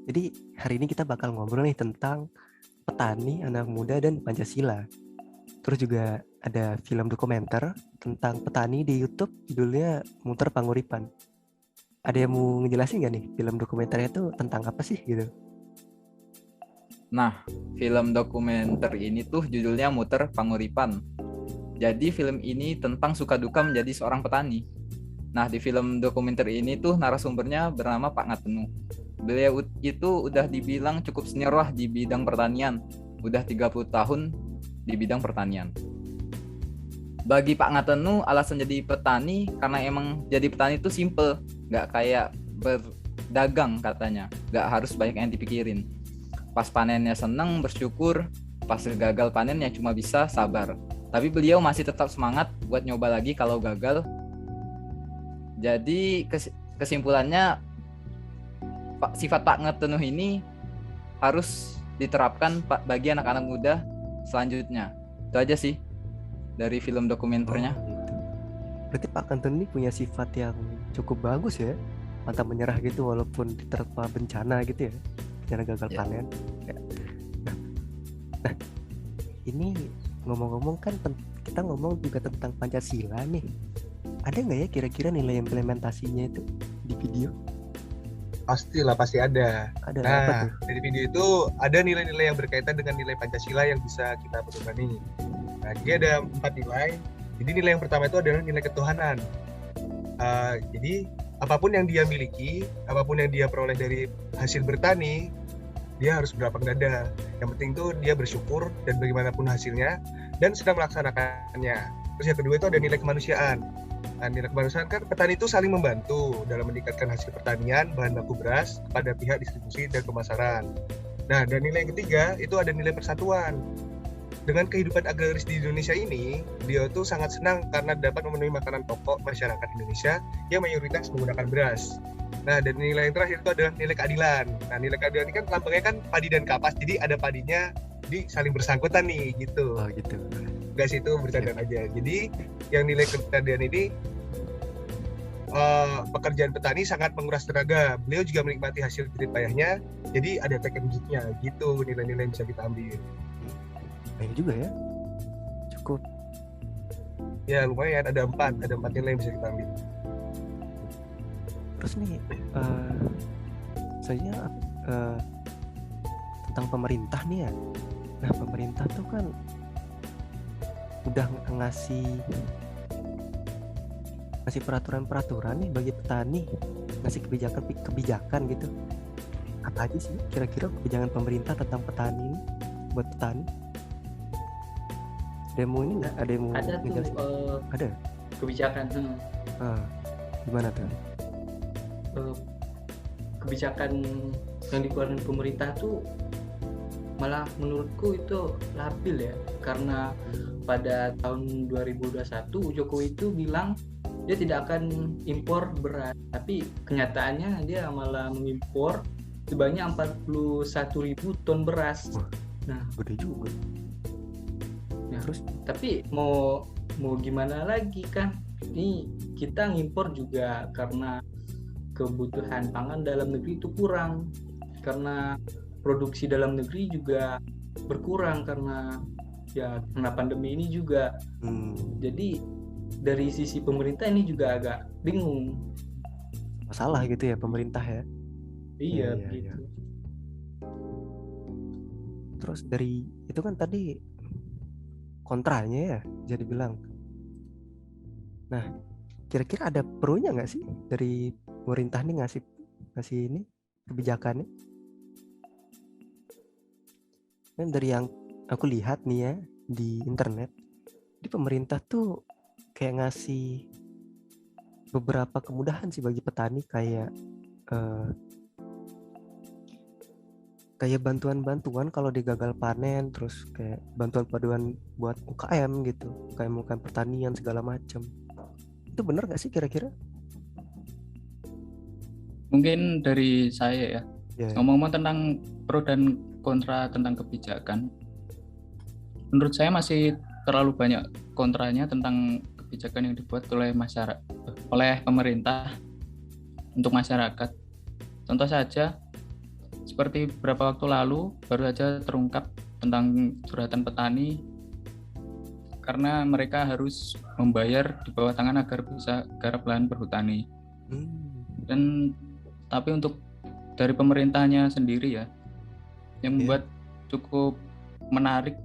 Jadi hari ini kita bakal ngobrol nih tentang petani, anak muda, dan Pancasila. Terus juga ada film dokumenter tentang petani di YouTube, judulnya Muter Panguripan. Ada yang mau ngejelasin nggak nih film dokumenternya itu tentang apa sih gitu? Nah, film dokumenter ini tuh judulnya Muter Panguripan. Jadi film ini tentang suka duka menjadi seorang petani. Nah, di film dokumenter ini tuh narasumbernya bernama Pak Ngatenu. Beliau itu udah dibilang cukup senior lah di bidang pertanian. Udah 30 tahun di bidang pertanian. Bagi Pak Ngatenu, alasan jadi petani karena emang jadi petani itu simple. Nggak kayak berdagang katanya. Nggak harus banyak yang dipikirin. Pas panennya seneng, bersyukur. Pas gagal panen ya cuma bisa sabar. Tapi beliau masih tetap semangat buat nyoba lagi kalau gagal. Jadi kesimpulannya sifat Pak Ngatenu ini harus diterapkan bagi anak-anak muda selanjutnya. Itu aja sih dari film dokumenternya. Gitu. Berarti Pak Kanten ini punya sifat yang cukup bagus ya, pantang menyerah gitu walaupun diterpa bencana gitu ya, bencana gagal panen. Ya. Nah, ini ngomong-ngomong kan kita ngomong juga tentang Pancasila nih. Ada nggak ya kira-kira nilai implementasinya itu di video? Pasti ada. Ada apa Nah, tuh? dari video itu ada nilai-nilai yang berkaitan dengan nilai Pancasila yang bisa kita pedomani. Nah, jadi ada 4 nilai. Jadi nilai yang pertama itu adalah nilai ketuhanan. Jadi apapun yang dia miliki, apapun yang dia peroleh dari hasil bertani, dia harus berlapang dada. Yang penting tuh dia bersyukur dan bagaimanapun hasilnya dan sedang melaksanakannya. Terus yang kedua itu ada nilai kemanusiaan. Nah, nilai kemanusiaan kan petani itu saling membantu dalam meningkatkan hasil pertanian, bahan baku beras kepada pihak distribusi dan pemasaran. Nah, dan nilai yang ketiga itu ada nilai persatuan. Dengan kehidupan agraris di Indonesia ini, dia tuh sangat senang karena dapat memenuhi makanan pokok masyarakat Indonesia yang mayoritas menggunakan beras. Nah, dan nilai yang terakhir itu adalah nilai keadilan. Nah, nilai keadilan ini kan lambangnya kan padi dan kapas, jadi ada padinya di saling bersangkutan nih, gitu. Oh gitu. Enggak sih, itu bercanda aja. Jadi, yang nilai keadilan ini, pekerjaan petani sangat menguras tenaga. Beliau juga menikmati hasil jerih payahnya, jadi ada efek wujudnya, gitu nilai-nilai yang bisa kita ambil. Banyak juga ya, cukup. Ya lumayan, ada empat nilai yang bisa kita ambil. Terus nih saya tentang pemerintah nih ya. Nah, pemerintah tuh kan udah ngasih peraturan-peraturan nih bagi petani, ngasih kebijakan gitu. Apa aja sih kira-kira kebijakan pemerintah tentang petani ini buat petani? Demo ini nggak ada yang mau ada tuh ada kebijakan gimana tuh? Kebijakan yang dikeluarkan pemerintah tuh malah menurutku itu labil ya, karena pada tahun 2021 Jokowi itu bilang dia tidak akan impor beras, tapi kenyataannya dia malah mengimpor sebanyak 41.000 ton beras. Wah, nah gede juga. Nah, terus tapi mau gimana lagi kan, ini kita ngimpor juga karena kebutuhan pangan dalam negeri itu kurang, karena produksi dalam negeri juga berkurang karena pandemi ini juga. Jadi dari sisi pemerintah ini juga agak bingung. Masalah gitu ya pemerintah ya. Iya, gitu. Terus dari itu kan tadi kontranya ya, jadi bilang. Nah, kira-kira ada pro-nya nggak sih dari pemerintah nih ngasih ini kebijakannya? Dan dari yang aku lihat nih ya di internet, di pemerintah tuh kayak ngasih beberapa kemudahan sih bagi petani, kayak bantuan-bantuan kalau dia gagal panen, terus kayak bantuan buat UKM gitu, UKM pertanian segala macam. Itu benar nggak sih kira-kira? Mungkin dari saya ya. Ngomong-ngomong tentang pro dan kontra tentang kebijakan, menurut saya masih terlalu banyak kontranya tentang kebijakan yang dibuat oleh pemerintah untuk masyarakat. Contoh saja, seperti beberapa waktu lalu baru saja terungkap tentang curhatan petani karena mereka harus membayar di bawah tangan agar bisa garap lahan berhutani. Dan tapi untuk dari pemerintahnya sendiri ya, yang membuat cukup menarik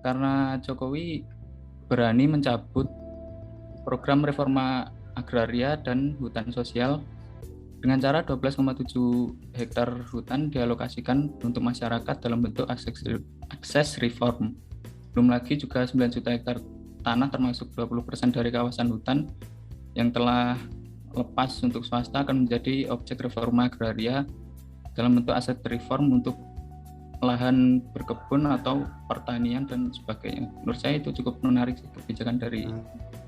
karena Jokowi berani mencabut program reforma agraria dan hutan sosial dengan cara 12,7 hektar hutan dialokasikan untuk masyarakat dalam bentuk akses reform. Belum lagi juga 9 juta hektar tanah termasuk 20% dari kawasan hutan yang telah lepas untuk swasta akan menjadi objek reforma agraria dalam bentuk aset reform untuk lahan berkebun atau pertanian dan sebagainya. Menurut saya itu cukup menarik sih kebijakan dari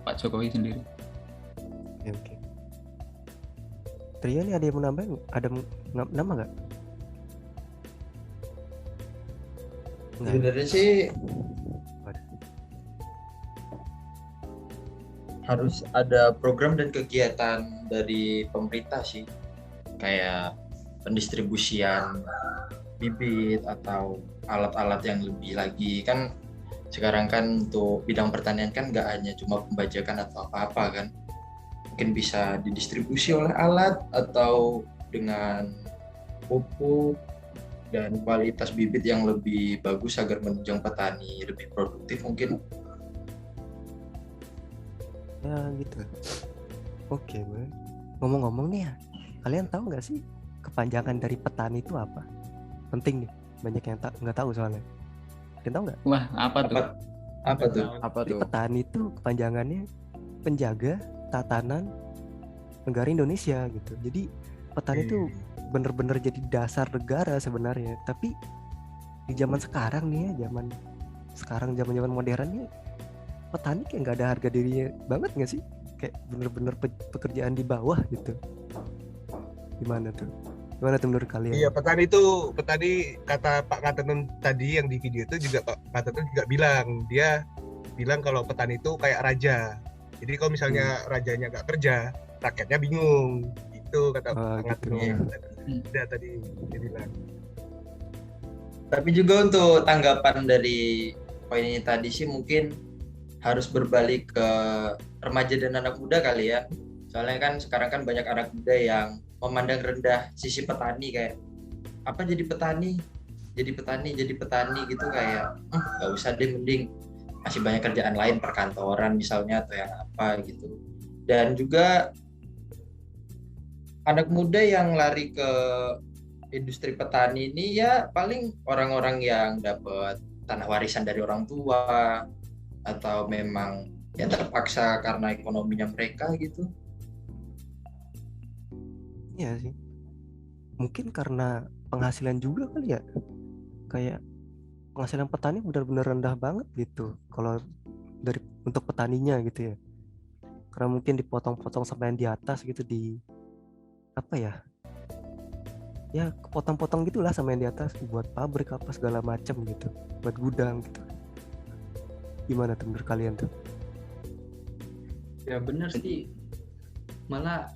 Pak Jokowi sendiri. Oke. Trio ini ada yang mau nambahin? Ada nama nggak? Sebenarnya sih harus ada program dan kegiatan dari pemerintah sih, kayak pendistribusian bibit atau alat-alat yang lebih lagi. Kan sekarang kan untuk bidang pertanian kan nggak hanya cuma pembajakan atau apa-apa kan, mungkin bisa didistribusi oleh alat atau dengan pupuk dan kualitas bibit yang lebih bagus agar menunjang petani lebih produktif mungkin. Ya gitu. Oke, ngomong-ngomong nih ya, kalian tahu nggak sih kepanjangan dari petani itu apa? Penting nih, banyak yang nggak tahu soalnya. Kalian tahu nggak? Wah, apa tuh? Apa tuh? Jadi petani itu kepanjangannya penjaga tatanan negara Indonesia gitu. Jadi petani itu bener-bener jadi dasar negara sebenarnya. Tapi di zaman sekarang nih ya, zaman modern nih, petani kayak nggak ada harga dirinya banget nggak sih? Kayak bener-bener pekerjaan di bawah gitu. Gimana tuh menurut kalian? Iya, petani kata Pak Katenun tadi yang di video itu juga Pak Katenun juga dia bilang kalau petani itu kayak raja. Jadi kalau misalnya rajanya nggak kerja, rakyatnya bingung. Itu kata Pak Katenun. Ada tadi dia bilang. Tapi juga untuk tanggapan dari poin ini tadi sih mungkin harus berbalik ke remaja dan anak muda kali ya. Soalnya kan sekarang kan banyak anak muda yang memandang rendah sisi petani, kayak apa jadi petani gitu, kayak nggak usah deh, mending masih banyak kerjaan lain perkantoran misalnya atau yang apa gitu. Dan juga anak muda yang lari ke industri petani ini ya paling orang-orang yang dapat tanah warisan dari orang tua atau memang ya terpaksa karena ekonominya mereka gitu. Iya sih, mungkin karena penghasilan juga kali ya, kayak penghasilan petani benar-benar rendah banget gitu kalau untuk petaninya gitu ya, karena mungkin dipotong-potong sampai yang di atas gitu, di apa ya kepotong-potong gitulah sama yang di atas buat pabrik apa segala macam gitu, buat gudang gitu. Gimana tuh menurut kalian tuh? Ya bener sih, malah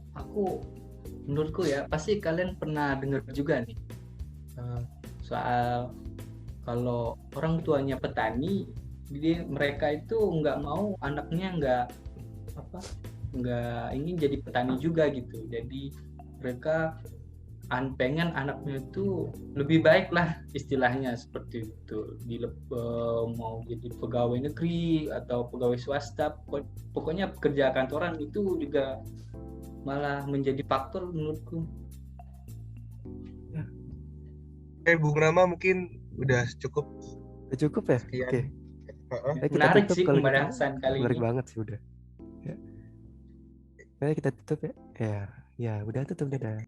menurutku ya pasti kalian pernah dengar juga nih soal kalau orang tuanya petani, jadi mereka itu nggak mau anaknya nggak ingin jadi petani juga gitu. Jadi mereka pengen anaknya itu lebih baik lah istilahnya seperti itu, mau jadi pegawai negeri atau pegawai swasta, pokoknya pekerja kantoran itu juga malah menjadi faktor menurutku. Bung Rama mungkin udah cukup ya? Oke. Menarik sih pembahasan kali ini. Menarik banget sih udah. Ya. Kita tutup ya. Ya udah tutup dah.